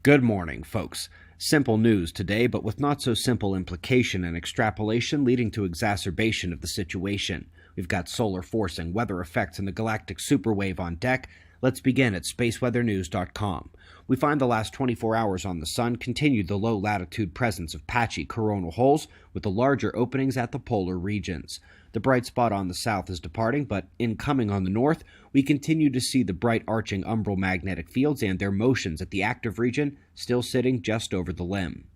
Good morning, folks. Simple news today, but with not so simple implication and extrapolation leading to exacerbation of the situation. We've got solar forcing, weather effects, and the galactic superwave on deck. Let's begin at spaceweathernews.com. We find the last 24 hours on the Sun continued the low-latitude presence of patchy coronal holes, with the larger openings at the polar regions. The bright spot on the south is departing, but incoming on the north, we continue to see the bright arching umbral magnetic fields and their motions at the active region still sitting just over the limb.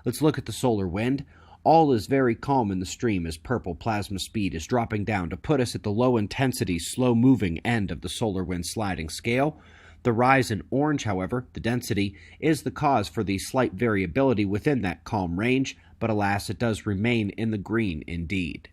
Let's look at the solar wind. All is very calm in the stream as purple plasma speed is dropping down to put us at the low-intensity, slow-moving end of the solar wind sliding scale. The rise in orange, however, the density, is the cause for the slight variability within that calm range, but alas, it does remain in the green indeed.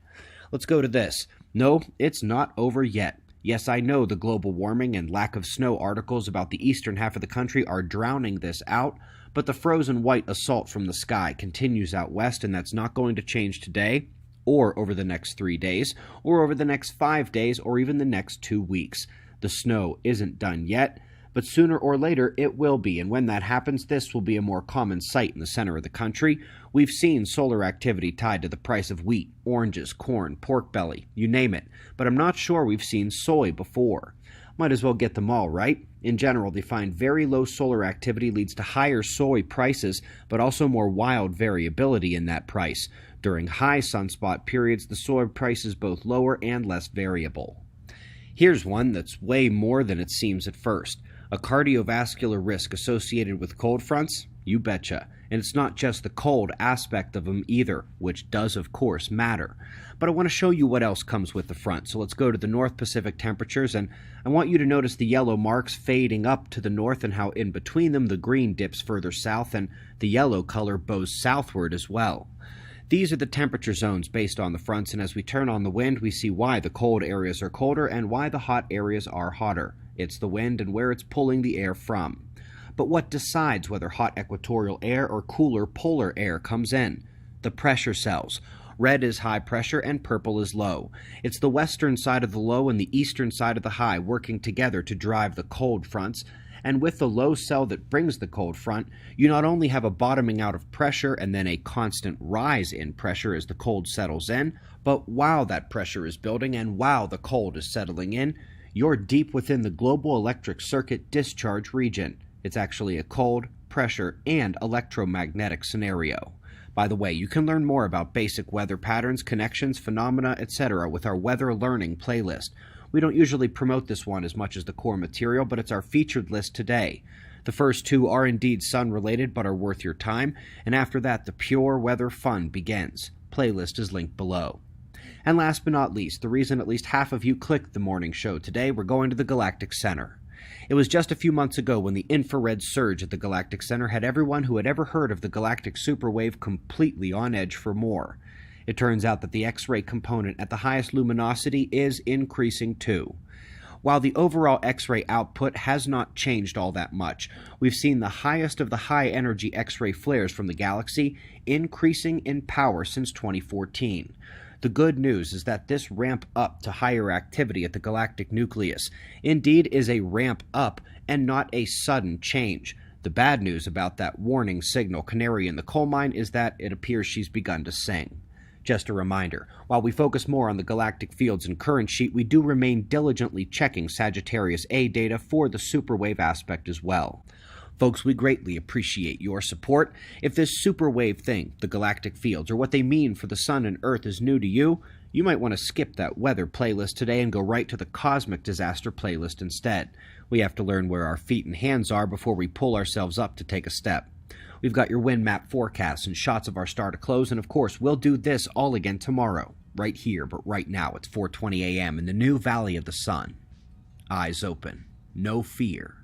Let's go to this. No, it's not over yet. Yes, I know the global warming and lack of snow articles about the eastern half of the country are drowning this out, but the frozen white assault from the sky continues out west, and that's not going to change today, or over the next 3 days, or over the next 5 days, or even the next 2 weeks. The snow isn't done yet, but sooner or later it will be, and when that happens, this will be a more common sight in the center of the country. We've seen solar activity tied to the price of wheat, oranges, corn, pork belly, you name it, but I'm not sure we've seen soy before. Might as well get them all, right? In general, they find very low solar activity leads to higher soy prices, but also more wild variability in that price. During high sunspot periods, the soy price is both lower and less variable. Here's one that's way more than it seems at first. A cardiovascular risk associated with cold fronts? You betcha. And it's not just the cold aspect of them either, which does of course matter. But I want to show you what else comes with the front. So let's go to the North Pacific temperatures, and I want you to notice the yellow marks fading up to the north and how in between them the green dips further south and the yellow color bows southward as well. These are the temperature zones based on the fronts, and as we turn on the wind, we see why the cold areas are colder and why the hot areas are hotter. It's the wind and where it's pulling the air from. But what decides whether hot equatorial air or cooler polar air comes in? The pressure cells. Red is high pressure and purple is low. It's the western side of the low and the eastern side of the high working together to drive the cold fronts. And with the low cell that brings the cold front, you not only have a bottoming out of pressure and then a constant rise in pressure as the cold settles in, but while that pressure is building and while the cold is settling in, you're deep within the global electric circuit discharge region. It's actually a cold, pressure, and electromagnetic scenario. By the way, you can learn more about basic weather patterns, connections, phenomena, etc. with our Weather Learning playlist. We don't usually promote this one as much as the core material, but it's our featured list today. The first two are indeed sun-related, but are worth your time, and after that, the pure weather fun begins. Playlist is linked below. And last but not least, the reason at least half of you clicked the morning show today, we're going to the Galactic Center. It was just a few months ago when the infrared surge at the Galactic Center had everyone who had ever heard of the galactic superwave completely on edge for more. It turns out that the X-ray component at the highest luminosity is increasing too. While the overall X-ray output has not changed all that much, we've seen the highest of the high-energy X-ray flares from the galaxy increasing in power since 2014. The good news is that this ramp up to higher activity at the galactic nucleus indeed is a ramp up and not a sudden change. The bad news about that warning signal canary in the coal mine is that it appears she's begun to sing. Just a reminder, while we focus more on the galactic fields and current sheet, we do remain diligently checking Sagittarius A data for the superwave aspect as well. Folks, we greatly appreciate your support. If this superwave thing, the galactic fields, or what they mean for the sun and earth is new to you, you might want to skip that weather playlist today and go right to the cosmic disaster playlist instead. We have to learn where our feet and hands are before we pull ourselves up to take a step. We've got your wind map forecasts and shots of our star to close, and of course, we'll do this all again tomorrow, right here, but right now it's 4:20 a.m. in the new Valley of the Sun. Eyes open, no fear.